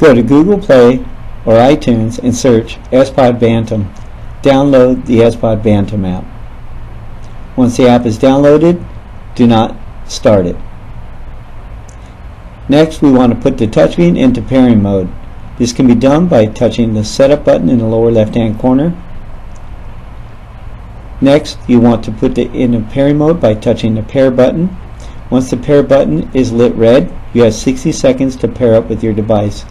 Go to Google Play or iTunes and search sPOD Bantam. Download the sPOD Bantam app. Once the app is downloaded, do not start it. Next, we want to put the touchscreen into pairing mode. This can be done by touching the setup button in the lower left hand corner. Next, you want to put it in a pairing mode by touching the pair button. Once the pair button is lit red, you have 60 seconds to pair up with your device.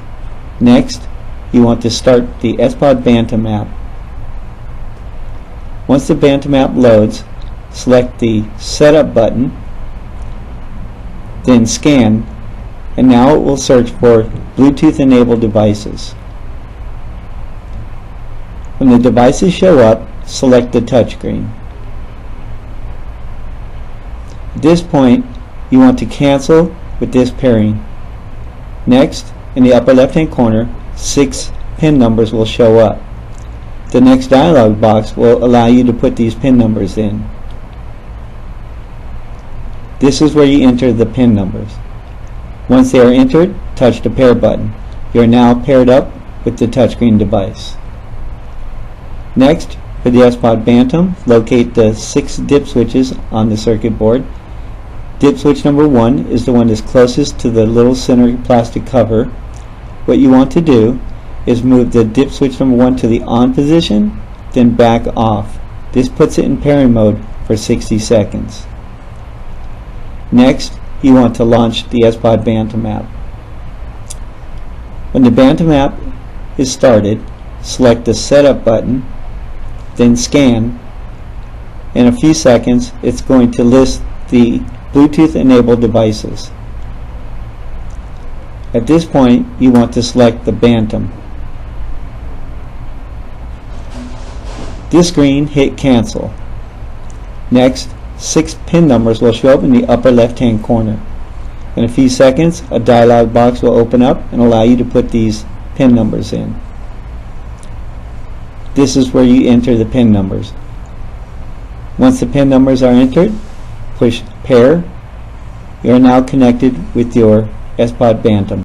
Next, you want to start the sPOD Bantam app. Once the Bantam app loads, select the setup button, then scan, and now it will search for Bluetooth enabled devices. When the devices show up, select the touchscreen. At this point, you want to cancel with this pairing. Next, in the upper left hand corner, 6 pin numbers will show up. The next dialog box will allow you to put these pin numbers in. This is where you enter the pin numbers. Once they are entered, touch the pair button. You are now paired up with the touchscreen device. Next, for the sPOD Bantam, locate the 6 dip switches on the circuit board. Dip switch number 1 is the one that's closest to the little center plastic cover. What you want to do is move the dip switch number 1 to the on position, then back off. This puts it in pairing mode for 60 seconds. Next, you want to launch the sPOD Bantam app. When the Bantam app is started, select the setup button, then scan. In a few seconds, it's going to list the Bluetooth enabled devices. At this point, you want to select the Bantam. This screen, hit cancel. Next, 6 pin numbers will show up in the upper left hand corner. In a few seconds, a dialog box will open up and allow you to put these pin numbers in. This is where you enter the pin numbers. Once the pin numbers are entered, push pair. You are now connected with your sPOD Bantam.